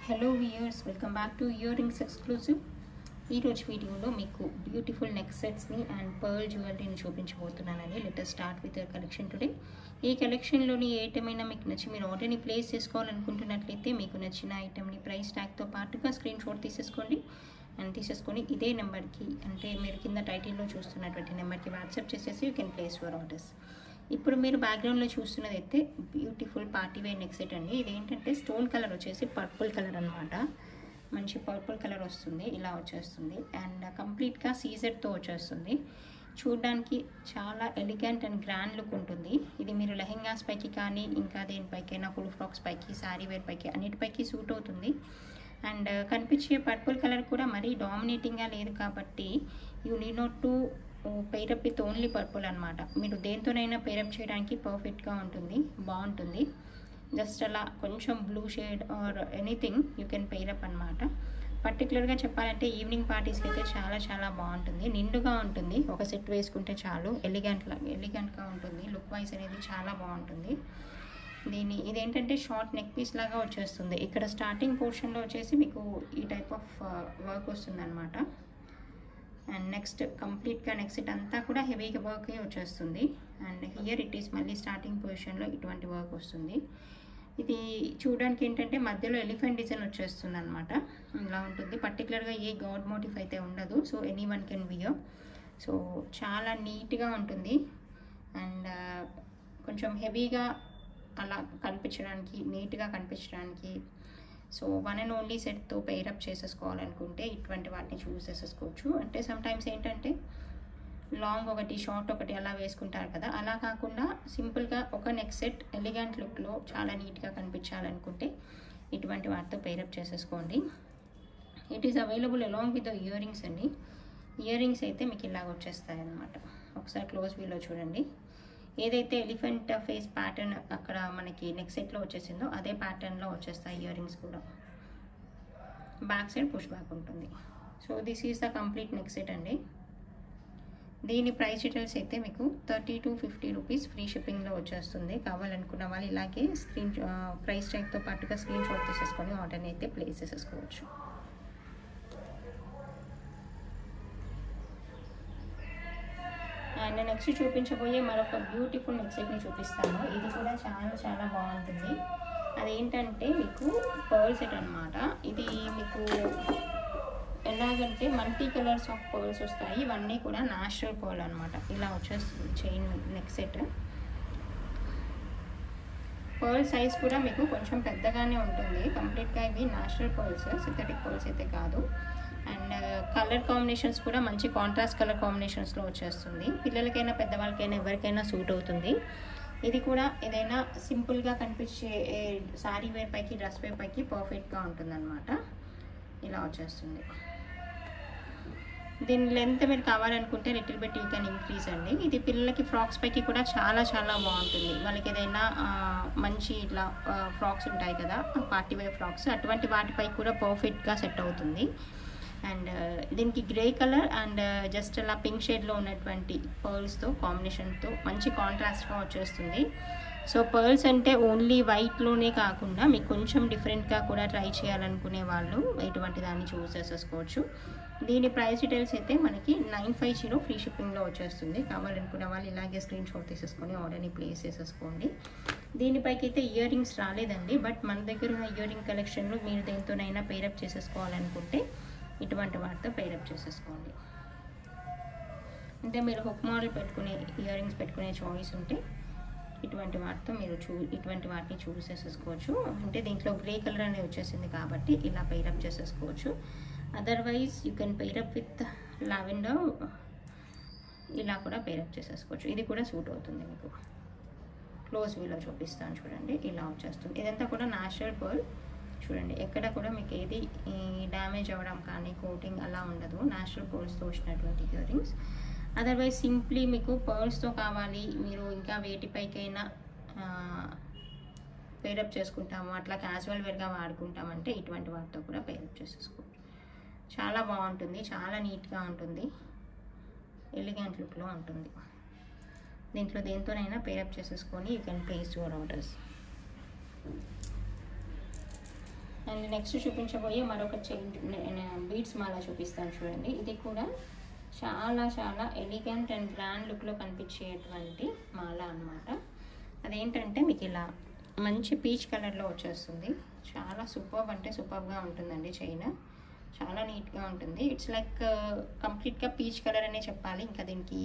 Hello viewers, welcome back to earrings exclusive. ఈరోజు వీడియోలో మీకు బ్యూటిఫుల్ నెక్ సెట్స్ని అండ్ పర్ల్ జ్యువెలరీని చూపించబోతున్నానండి. Let start with your collection today. ఈ కలెక్షన్లోని ఏ ఐటమ్ అయినా మీకు నచ్చి మీరు ఆర్డర్ని ప్లేస్ చేసుకోవాలనుకుంటున్నట్లయితే మీకు నచ్చిన ఐటమ్ని ప్రైస్ ట్యాగ్తో పాటుగా స్క్రీన్ షాట్ తీసేసుకొని ఇదే నెంబర్కి, అంటే మీరు కింద టైటిల్లో చూస్తున్నటువంటి నెంబర్కి వాట్సాప్ చేసేసి you can place your orders. ఇప్పుడు మీరు బ్యాక్గ్రౌండ్లో చూస్తున్నది అయితే beautiful party wear neck set అండి. ఇదేంటంటే స్టోన్ కలర్ వచ్చేసి పర్పుల్ కలర్ అనమాట. మంచి పర్పుల్ కలర్ వస్తుంది, ఇలా వచ్చేస్తుంది. అండ్ కంప్లీట్గా సీజెడ్తో వచ్చేస్తుంది. చూడడానికి చాలా ఎలిగెంట్ అండ్ గ్రాండ్ లుక్ ఉంటుంది. ఇది మీరు లెహెంగాస్ పైకి కానీ ఇంకా దేనిపైకైనా ఫుల్ ఫ్రాక్స్ పైకి, శారీ వేర్ పైకి అన్నిటిపైకి సూట్ అవుతుంది. అండ్ కనిపించే పర్పుల్ కలర్ కూడా మరీ డామినేటింగ్గా లేదు కాబట్టి you need not to pair up with only purple అనమాట. మీరు దేంతోనైనా పేరప్ చేయడానికి పర్ఫెక్ట్గా ఉంటుంది, బాగుంటుంది. జస్ట్ అలా కొంచెం blue shade or anything you can pair up అనమాట. పర్టికులర్గా చెప్పాలంటే ఈవినింగ్ పార్టీస్కి అయితే చాలా చాలా బాగుంటుంది, నిండుగా ఉంటుంది. ఒక సెట్ వేసుకుంటే చాలు, ఎలిగెంట్గా ఉంటుంది. లుక్ వైజ్ అనేది చాలా బాగుంటుంది. ఇదేంటంటే షార్ట్ నెక్ పీస్ లాగా వచ్చేస్తుంది. ఇక్కడ స్టార్టింగ్ పోర్షన్లో వచ్చేసి మీకు ఈ టైప్ ఆఫ్ వర్క్ వస్తుంది అనమాట. అండ్ నెక్స్ట్ కంప్లీట్గా నెక్స్ట్ సెట్ అంతా కూడా హెవీగా వర్కే వచ్చేస్తుంది. అండ్ హియర్ ఇట్ ఈస్ మళ్ళీ స్టార్టింగ్ పొజిషన్లో ఇటువంటి వర్క్ వస్తుంది. ఇది చూడడానికి ఏంటంటే మధ్యలో ఎలిఫెంట్ డిజైన్ వచ్చేస్తుంది అనమాట. ఇలా ఉంటుంది. పర్టికులర్గా ఏ గాడ్ మోటివ్ అయితే ఉండదు. So anyone can wear. So చాలా నీట్గా ఉంటుంది. అండ్ కొంచెం హెవీగా అలా కనిపించడానికి, నీట్గా కనిపించడానికి. సో వన్ అండ్ ఓన్లీ సెట్తో పేరప్ చేసేసుకోవాలనుకుంటే ఇటువంటి వాటిని చూస్ చేసేసుకోవచ్చు. అంటే సమ్టైమ్స్ ఏంటంటే లాంగ్ ఒకటి, షార్ట్ ఒకటి అలా వేసుకుంటారు కదా, అలా కాకుండా సింపుల్గా ఒక నెక్ సెట్ ఎలిగెంట్ లుక్లో చాలా నీట్గా కనిపించాలనుకుంటే ఇటువంటి వాటితో పేరప్ చేసేసుకోండి. It is available along with the ear rings అండి. ఇయర్ రింగ్స్ అయితే మీకు ఇలాగ వచ్చేస్తాయి అన్నమాట. ఒకసారి క్లోజ్ వ్యూలో చూడండి. ఏదైతే ఎలిఫెంట్ ఫేస్ ప్యాటర్న్ అక్కడ మనకి నెక్ సెట్లో వచ్చేసిందో అదే ప్యాటర్న్లో వచ్చేస్తాయి ఇయర్ రింగ్స్ కూడా. బ్యాక్ సైడ్ పుష్ బ్యాక్ ఉంటుంది. So this is the complete neck set అండి. దీని ప్రైస్ డీటెయిల్స్ అయితే మీకు 30 to 50 రూపీస్ ఫ్రీ షిప్పింగ్లో వచ్చేస్తుంది. కావాలనుకున్న వాళ్ళు ఇలాగే ప్రైస్ ట్యాగ్తో పాటుగా స్క్రీన్ షాట్ తీసేసుకొని ఆర్డర్ని అయితే ప్లేస్ చేసేసుకోవచ్చు. అండ్ నెక్స్ట్ చూపించబోయే మరొక బ్యూటిఫుల్ నెక్ సెట్ని చూపిస్తాను. ఇది కూడా చాలా చాలా బాగుంటుంది. అదేంటంటే మీకు పర్ల్ సెట్ అనమాట. ఇది మీకు ఎలాగంటే మల్టీ కలర్స్ ఆఫ్ పర్ల్స్ వస్తాయి. ఇవన్నీ కూడా న్యాచురల్ పర్ల్ అనమాట. ఇలా వచ్చేస్తుంది chain neck set. Pearl size కూడా మీకు కొంచెం పెద్దగానే ఉంటుంది. కంప్లీట్గా ఇవి న్యాచురల్ పర్ల్స్, సింథటిక్ పర్ల్స్ అయితే కాదు. అండ్ కలర్ కాంబినేషన్స్ కూడా మంచి కాంట్రాస్ట్ కలర్ కాంబినేషన్స్లో వచ్చేస్తుంది. పిల్లలకైనా పెద్దవాళ్ళకైనా ఎవరికైనా సూట్ అవుతుంది. ఇది కూడా ఏదైనా సింపుల్గా కనిపించే శారీ వేర్ పైకి, డ్రెస్ వేర్ పైకి పర్ఫెక్ట్గా ఉంటుందన్నమాట. ఇలా వచ్చేస్తుంది. దీని లెంత్ మీరు కావాలనుకుంటే little bit you can increase అండి. ఇది పిల్లలకి ఫ్రాక్స్ పైకి కూడా చాలా చాలా బాగుంటుంది. వాళ్ళకి ఏదైనా మంచి ఇట్లా ఫ్రాక్స్ ఉంటాయి కదా, పార్టీ వేర్ ఫ్రాక్స్, అటువంటి వాటిపై కూడా పర్ఫెక్ట్గా సెట్ అవుతుంది. అండ్ దీనికి గ్రే కలర్ అండ్ జస్ట్ అలా పింక్ షేడ్లో ఉన్నటువంటి పర్ల్స్తో కాంబినేషన్తో మంచి కాంట్రాస్ట్గా వచ్చేస్తుంది. సో పర్ల్స్ అంటే ఓన్లీ వైట్లోనే కాకుండా మీకు కొంచెం డిఫరెంట్గా కూడా ట్రై చేయాలనుకునే వాళ్ళు ఇటువంటి దాన్ని చూస్ చేసేసుకోవచ్చు. దీని ప్రైస్ డీటెయిల్స్ అయితే మనకి 950 ఫ్రీ షిప్పింగ్లో వచ్చేస్తుంది. కావాలనుకునే వాళ్ళు ఇలాగే స్క్రీన్ షాట్ తీసేసుకొని ఆర్డర్ని ప్లేస్ చేసేసుకోండి. దీనిపైకి అయితే ఇయర్ రింగ్స్ రాలేదండి, బట్ మన దగ్గర ఉన్న ఇయర్ రింగ్ కలెక్షన్లో మీరు దేంతోనైనా పేరప్ చేసేసుకోవాలనుకుంటే ఇటువంటి వాటితో పేరప్ చేసేసుకోండి. అంటే మీరు హుక్ మోడల్ పెట్టుకునే ఇయర్ రింగ్స్ పెట్టుకునే చాయిస్ ఉంటే ఇటువంటి వాటితో మీరు ఇటువంటి వాటిని చూస్ చేసేసుకోవచ్చు. అంటే దీంట్లో గ్రే కలర్ అనేది వచ్చేసింది కాబట్టి ఇలా పేరప్ చేసేసుకోవచ్చు. Otherwise you can pair up with lavender, ఇలా కూడా పేరప్ చేసేసుకోవచ్చు. ఇది కూడా సూట్ అవుతుంది మీకు. క్లోజ్ వ్యూలో చూపిస్తాను చూడండి. ఇలా వచ్చేస్తుంది. ఇదంతా కూడా న్యాచురల్ పర్ల్. చూడండి, ఎక్కడ కూడా మీకు ఏది డ్యామేజ్ అవ్వడం కానీ కోటింగ్ అలా ఉండదు. న్యాచురల్ పర్ల్స్తో వచ్చినటువంటి ఇయర్ రింగ్స్. అదర్వైజ్ సింప్లీ మీకు పర్ల్స్తో కావాలి, మీరు ఇంకా వేటిపైకైనా పేరప్ చేసుకుంటాము, అట్లా క్యాజువల్ వేర్గా వాడుకుంటామంటే ఇటువంటి వాటితో కూడా పేరప్ చేసేసుకోవచ్చు. చాలా బాగుంటుంది, చాలా నీట్గా ఉంటుంది, ఎలిగెంట్ లుక్లో ఉంటుంది. దీంట్లో దేంతోనైనా పేరప్ చేసేసుకొని you can place your orders. And next చూపించబోయే మరొక చైన్ బీడ్స్ మాల చూపిస్తాను చూడండి. ఇది కూడా చాలా చాలా ఎలిగెంట్ అండ్ గ్రాండ్ లుక్లో కనిపించేటువంటి మాల అన్నమాట. అదేంటంటే మీకు ఇలా మంచి పీచ్ కలర్లో వచ్చేస్తుంది. చాలా సూపర్బ్ అంటే సూపర్బ్గా ఉంటుందండి. చైన్ చాలా నీట్గా ఉంటుంది. ఇట్స్ లైక్ కంప్లీట్గా పీచ్ కలర్ అనే చెప్పాలి. ఇంకా దీనికి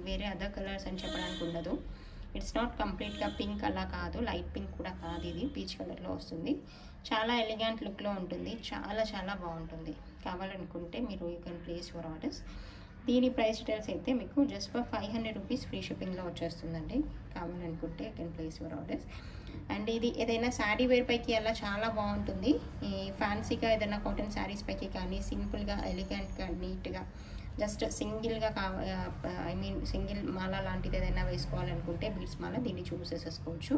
వేరే అదర్ కలర్స్ అని చెప్పడానికి ఉండదు. ఇట్స్ నాట్ కంప్లీట్గా పింక్ అలా కాదు, లైట్ పింక్ కూడా కాదు, ఇది పీచ్ కలర్లో వస్తుంది. చాలా ఎలిగెంట్ లుక్లో ఉంటుంది. చాలా చాలా బాగుంటుంది. కావాలనుకుంటే మీరు you can place your orders. దీని ప్రైస్ డీటెయిల్స్ అయితే మీకు జస్ట్ ఫర్ 500 రూపీస్ ఫ్రీ షిప్పింగ్లో వచ్చేస్తుందండి. కావాలనుకుంటే you can place your orders. And ఇది ఏదైనా శారీ వేర్ పైకి అలా చాలా బాగుంటుంది. ఈ ఫ్యాన్సీగా ఏదైనా కాటన్ శారీస్ పైకి కానీ సింపుల్గా ఎలిగెంట్గా నీట్గా జస్ట్ సింగిల్గా సింగిల్ మాల లాంటిది ఏదైనా వేసుకోవాలనుకుంటే బీడ్స్ మాల దీన్ని చూస్ చేసేసుకోవచ్చు.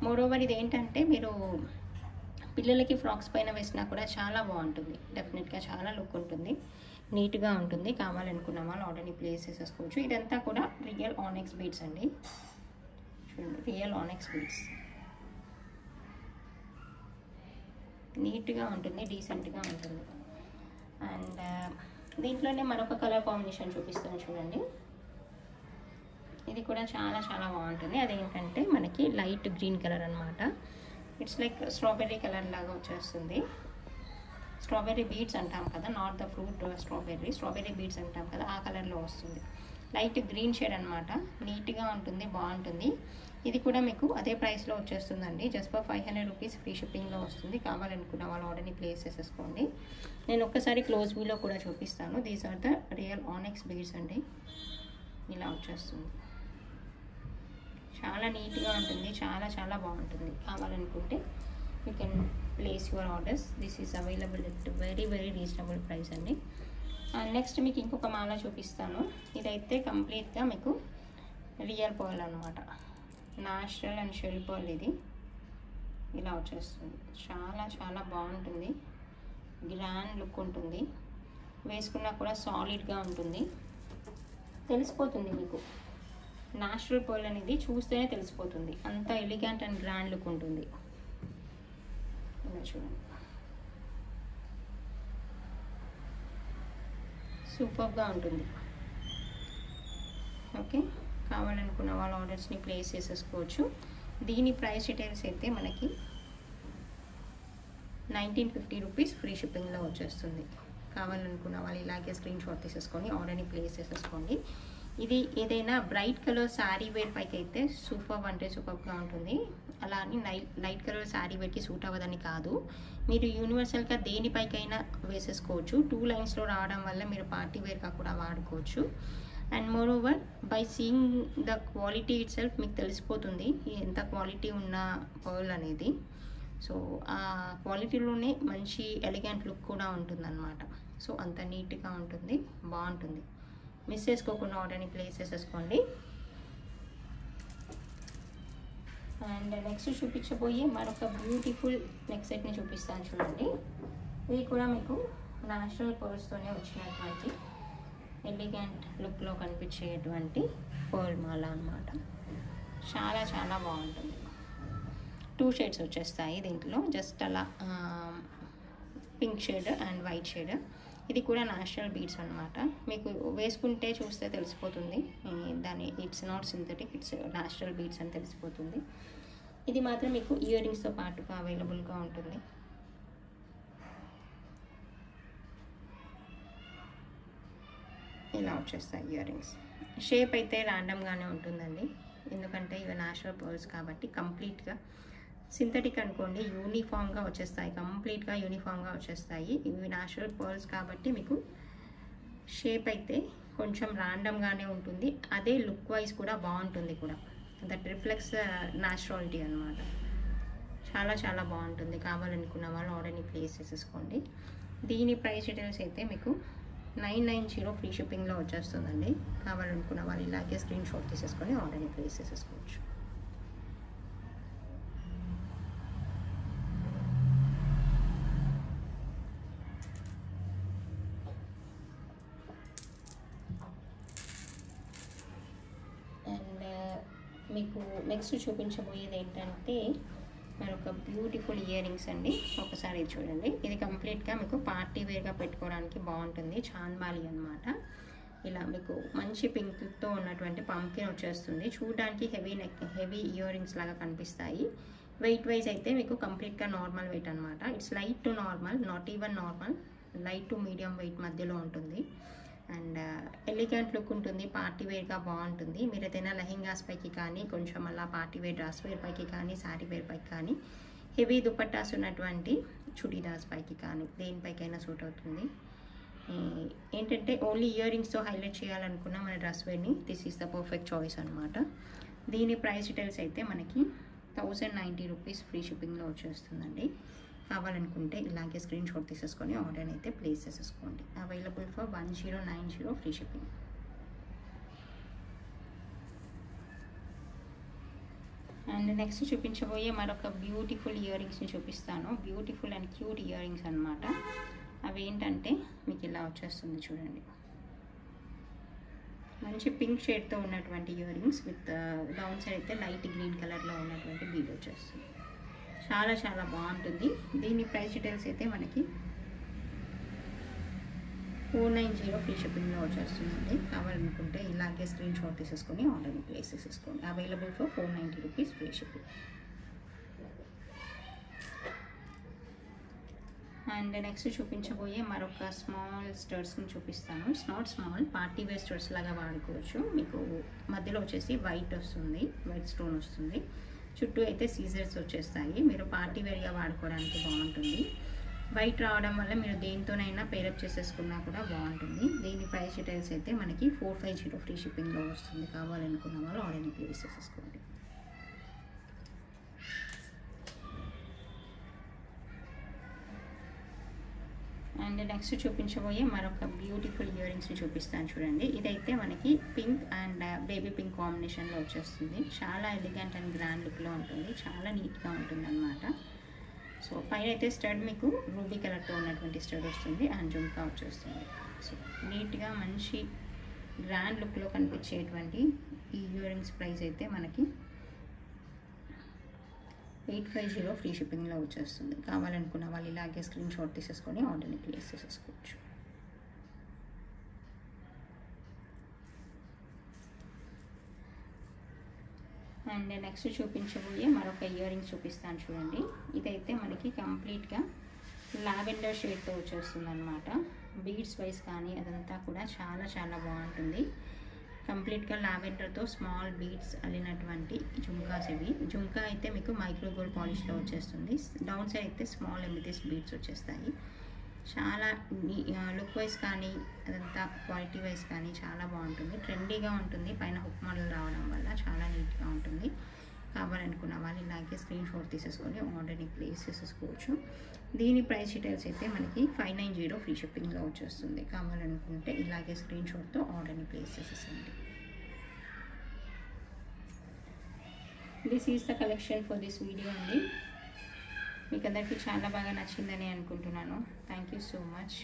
మోరోవర్ ఇది ఏంటంటే మీరు పిల్లలకి ఫ్రాక్స్ పైన వేసినా కూడా చాలా బాగుంటుంది. డెఫినెట్గా చాలా లుక్ ఉంటుంది, నీట్గా ఉంటుంది. కావాలనుకున్న వాళ్ళు ఆర్డర్ని ప్లేస్ చేసేసుకోవచ్చు. ఇదంతా కూడా రియల్ ఆనెక్స్ బీడ్స్ అండి. చూడండి, రియల్ ఆనెక్స్ బీడ్స్ నీట్గా ఉంటుంది, డీసెంట్గా ఉంటుంది. అండ్ దీంట్లోనే మరొక కలర్ కాంబినేషన్ చూపిస్తాను చూడండి. ఇది కూడా చాలా చాలా బాగుంటుంది. అదేంటంటే మనకి లైట్ గ్రీన్ కలర్ అనమాట. ఇట్స్ లైక్ స్ట్రాబెర్రీ కలర్ లాగా వచ్చేస్తుంది. స్ట్రాబెర్రీ బీడ్స్ అంటాం కదా, not the fruit strawberry beads అంటాం కదా, ఆ కలర్లో వస్తుంది. లైట్ గ్రీన్ షేడ్ అనమాట. నీట్గా ఉంటుంది, బాగుంటుంది. ఇది కూడా మీకు అదే ప్రైస్లో వచ్చేస్తుందండి. జస్ట్ ఫర్ 500 రూపీస్ ఫ్రీ షిప్పింగ్లో వస్తుంది. కావాలనుకున్న వాళ్ళ ఆర్డర్ని ప్లేస్ చేసేసుకోండి. నేను ఒక్కసారి క్లోజ్ వ్యూలో కూడా చూపిస్తాను. These are the real onyx beads అండి. ఇలా వచ్చేస్తుంది. చాలా నీట్గా ఉంటుంది, చాలా చాలా బాగుంటుంది. కావాలనుకుంటే you can place your orders. This is available at very very reasonable price అండి. నెక్స్ట్ మీకు ఇంకొక మాల చూపిస్తాను. ఇదైతే కంప్లీట్గా మీకు రియల్ పర్ల్ అనమాట. న్యాచురల్ అండ్ షెల్ పర్ల్ ఇది. ఇలా వచ్చేస్తుంది. చాలా చాలా బాగుంటుంది, గ్రాండ్ లుక్ ఉంటుంది. వేసుకున్నా కూడా సాలిడ్గా ఉంటుంది. తెలిసిపోతుంది మీకు న్యాచురల్ పర్ల్ అనేది, చూస్తేనే తెలిసిపోతుంది. అంత ఎలిగెంట్ అండ్ గ్రాండ్ లుక్ ఉంటుంది. చూడండి, సూపర్గా ఉంటుంది. ఓకే, కావాలనుకున్న వాళ్ళ ఆర్డర్స్ని ప్లేస్ చేసేసుకోవచ్చు. దీని ప్రైస్ డీటెయిల్స్ అయితే మనకి 1950 రూపీస్ ఫ్రీ షిప్పింగ్లో వచ్చేస్తుంది. కావాలనుకున్న వాళ్ళు ఇలాగే స్క్రీన్ షాట్ తీసేసుకొని ఆర్డర్ని ప్లేస్ చేసేసుకోండి. ఇది ఏదైనా బ్రైట్ కలర్ శారీ వేర్ పైకి అయితే సూపర్ అంటే సూపర్గా ఉంటుంది. అలా అని లైట్ కలర్ శారీ వేర్కి సూట్ అవ్వదని కాదు, మీరు యూనివర్సల్గా దేనిపైకైనా వేసేసుకోవచ్చు. 2 లైన్స్లో రావడం వల్ల మీరు పార్టీ వేర్గా కూడా వాడుకోవచ్చు. And more over by seeing the quality it self మీకు తెలిసిపోతుంది ఎంత క్వాలిటీ ఉన్న పర్ల్ అనేది. సో ఆ క్వాలిటీలోనే మంచి ఎలిగెంట్ లుక్ కూడా ఉంటుందన్నమాట. సో అంత నీట్గా ఉంటుంది, బాగుంటుంది. మిస్ చేసుకోకుండా ఆర్డర్ని ప్లేస్ చేసేసుకోండి. అండ్ నెక్స్ట్ చూపించబోయే మరొక బ్యూటిఫుల్ నెక్ సెట్ని చూపిస్తాను చూడండి. ఇది కూడా మీకు న్యాచురల్ పర్ల్స్తోనే వచ్చినటువంటి ఎలిగెంట్ లుక్లో కనిపించేటువంటి పర్ల్ మాల అన్నమాట. చాలా చాలా బాగుంటుంది. 2 షేడ్స్ వచ్చేస్తాయి దీంట్లో, జస్ట్ అలా pink shade and white shade. ఇది కూడా న్యాచురల్ బీడ్స్ అనమాట. మీకు వేసుకుంటే చూస్తే తెలిసిపోతుంది దాని it's not synthetic, it's natural beads అని తెలిసిపోతుంది. ఇది మాత్రం మీకు ఇయర్ రింగ్స్తో పాటుగా అవైలబుల్గా ఉంటుంది. ఇలా వచ్చేస్తాయి ఇయర్ రింగ్స్. షేప్ అయితే ర్యాండమ్గానే ఉంటుందండి, ఎందుకంటే ఇవి న్యాచురల్ పర్ల్స్ కాబట్టి. కంప్లీట్గా సింథటిక్ అనుకోండి యూనిఫామ్గా వచ్చేస్తాయి, కంప్లీట్గా యూనిఫామ్గా వచ్చేస్తాయి. ఇవి న్యాచురల్ పర్ల్స్ కాబట్టి మీకు షేప్ అయితే కొంచెం ర్యాండమ్గానే ఉంటుంది. అదే లుక్ వైజ్ కూడా బాగుంటుంది కూడా. దట్ రిఫ్లెక్ట్స్ న్యాచురాలిటీ అనమాట. చాలా చాలా బాగుంటుంది. కావాలనుకున్న వాళ్ళు ఆర్డర్ని ప్లేస్ చేసేసుకోండి. దీని ప్రైస్ డీటెయిల్స్ అయితే మీకు 990 ఫ్రీ షిప్పింగ్లో వచ్చేస్తుందండి. కావాలనుకున్న వాళ్ళు ఇలాగే స్క్రీన్ షాట్ తీసేసుకొని ఆర్డర్ని ప్లేస్ చేసేసుకోవచ్చు. అండ్ మీకు నెక్స్ట్ చూపించబోయేది ఏంటంటే మరొక బ్యూటిఫుల్ ఇయర్ రింగ్స్ అండి. ఒకసారి చూడండి, ఇది కంప్లీట్గా మీకు పార్టీ వేర్గా పెట్టుకోవడానికి బాగుంటుంది. చాన్బాలి అనమాట. ఇలా మీకు మంచి పింక్తో ఉన్నటువంటి పంకిన్ వచ్చేస్తుంది. చూడడానికి హెవీ ఇయర్ రింగ్స్ లాగా కనిపిస్తాయి. వెయిట్ వైజ్ అయితే మీకు కంప్లీట్గా నార్మల్ వెయిట్ అనమాట. It's light to normal, not even normal, light to medium wait మధ్యలో ఉంటుంది. అండ్ ఎలిగెంట్ లుక్ ఉంటుంది. పార్టీ వేర్గా బాగుంటుంది. మీరు ఏదైనా లెహెంగాస్ పైకి కానీ, కొంచెం అలా పార్టీ వేర్ డ్రెస్ వేర్ పైకి కానీ, శారీ వేర్ పైకి కానీ, హెవీ దుపట్టాస్ ఉన్నటువంటి చుడీదార్స్ పైకి కానీ దేనిపైకైనా సూట్ అవుతుంది. ఏంటంటే ఓన్లీ ఇయర్ రింగ్స్తో హైలైట్ చేయాలనుకున్న మన డ్రెస్ వేర్ని this is the perfect choice అనమాట. దీని ప్రైస్ డీటెయిల్స్ అయితే మనకి 1090 రూపీస్ ఫ్రీ షిప్పింగ్లో వచ్చేస్తుందండి. కావాలనుకుంటే ఇలాగే స్క్రీన్ షాట్ తీసేసుకొని ఆర్డర్ అయితే ప్లేస్ చేసేసుకోండి. Available for 1090 free shipping. And next చూపించబోయే మరొక బ్యూటిఫుల్ ఇయర్ రింగ్స్ని చూపిస్తాను. Beautiful and cute earrings అనమాట. అవి ఏంటంటే మీకు ఇలా వచ్చేస్తుంది చూడండి. మంచి పింక్ షేడ్తో ఉన్నటువంటి ear rings with down side అయితే లైట్ గ్రీన్ కలర్లో ఉన్నటువంటి బీడ్ వచ్చేస్తుంది. చాలా చాలా బాగుంటుంది. దీని ప్రైస్ డీటెయిల్స్ అయితే మనకి 490 ఫ్రీ షిప్పింగ్లో వచ్చేస్తుందండి. కావాలనుకుంటే ఇలాగే స్క్రీన్ షాట్ తీసేసుకొని ఆర్డర్ని ప్లేస్ చేసేసుకోండి. Available for 490 rupees free shipping. And next చూపించబోయే మరొక స్మాల్ స్టర్స్ని చూపిస్తాను. It's not small, party wear studs లాగా వాడుకోవచ్చు. మీకు మధ్యలో వచ్చేసి వైట్ వస్తుంది, వైట్ స్టోన్ వస్తుంది. చుట్టూ అయితే సీజర్స్ వచ్చేస్తాయి. మీరు పార్టీ వేర్గా వాడుకోవడానికి బాగుంటుంది. వైట్ రావడం వల్ల మీరు దేనితోనైనా పేరప్ చేసేసుకున్నా కూడా బాగుంటుంది. దీని ప్రైస్ డీటెయిల్స్ అయితే మనకి 450 ఫ్రీ షిప్పింగ్లో వస్తుంది. కావాలనుకున్న వాళ్ళు ఆర్డర్ని ప్లేస్ చేసేసుకోండి. అండ్ నెక్స్ట్ చూపించబోయే మరొక బ్యూటిఫుల్ ఇయర్ రింగ్స్ని చూపిస్తాను చూడండి. ఇదైతే మనకి పింక్ అండ్ బేబీ పింక్ కాంబినేషన్లో వచ్చేస్తుంది. చాలా ఎలిగెంట్ అండ్ గ్రాండ్ లుక్లో ఉంటుంది. చాలా నీట్గా ఉంటుంది అనమాట. సో పైన అయితే స్టడ్ మీకు రూబీ కలర్తో ఉన్నటువంటి స్టడ్ వస్తుంది అండ్ జుంకా వచ్చేస్తుంది. సో నీట్గా మంచి గ్రాండ్ లుక్లో కనిపించేటువంటి ఈ ఇయర్ రింగ్స్ ప్రైస్ అయితే మనకి 850 ఫ్రీ షిప్పింగ్లో వచ్చేస్తుంది. కావాలనుకున్న వాళ్ళు ఇలాగే స్క్రీన్ షాట్ తీసేసుకొని ఆర్డర్ని ప్లేస్ చేసేసుకోవచ్చు. అండ్ నెక్స్ట్ చూపించబోయే మరొక ఇయర్ రింగ్స్ చూపిస్తాను చూడండి. ఇదైతే మనకి కంప్లీట్గా లావెండర్ షేడ్తో వచ్చేస్తుంది అనమాట. బీడ్స్ వైజ్ కానీ అదంతా కూడా చాలా చాలా బాగుంటుంది. కంప్లీట్గా లావెండర్తో స్మాల్ బీడ్స్ అల్లినటువంటి జుంకాస్ ఇవి. జుంకా అయితే మీకు మైక్రో గోల్డ్ పాలిష్లో వచ్చేస్తుంది. డౌన్ సైడ్ అయితే స్మాల్ ఎమిథిస్ట్ బీడ్స్ వచ్చేస్తాయి. చాలా లుక్ వైజ్ కానీ అదంతా క్వాలిటీ వైజ్ కానీ చాలా బాగుంటుంది. ట్రెండీగా ఉంటుంది. పైన హుక్ మోడల్ రావడం వల్ల చాలా నీట్గా ఉంటుంది. కావాలనుకున్న వాళ్ళు ఇలాగే స్క్రీన్ షాట్ తీసేసుకొని ఆర్డర్ని ప్లేస్ చేసేసుకోవచ్చు. దీని ప్రైస్ డీటెయిల్స్ అయితే మనకి 590 ఫ్రీ షిప్పింగ్లో వచ్చేస్తుంది. కావాలనుకుంటే ఇలాగే స్క్రీన్ షాట్తో ఆర్డర్ని ప్లేస్ చేసేసండి. This is the collection for this video అండి. మీకు అందరికీ చాలా బాగా నచ్చిందని అనుకుంటున్నాను. Thank you so much.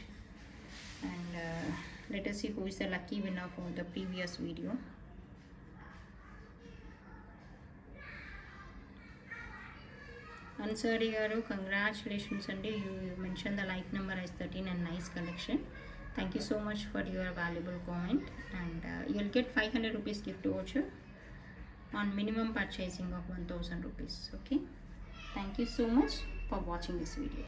And let us see who is the lucky winner for the previous video. Ansari garu, congratulations andi, you mentioned the like number as 13 and nice collection. Thank you so much for your valuable comment, and you'll get 500 rupees gift voucher on minimum purchasing of 1000 rupees. Okay, thank you so much for watching this video.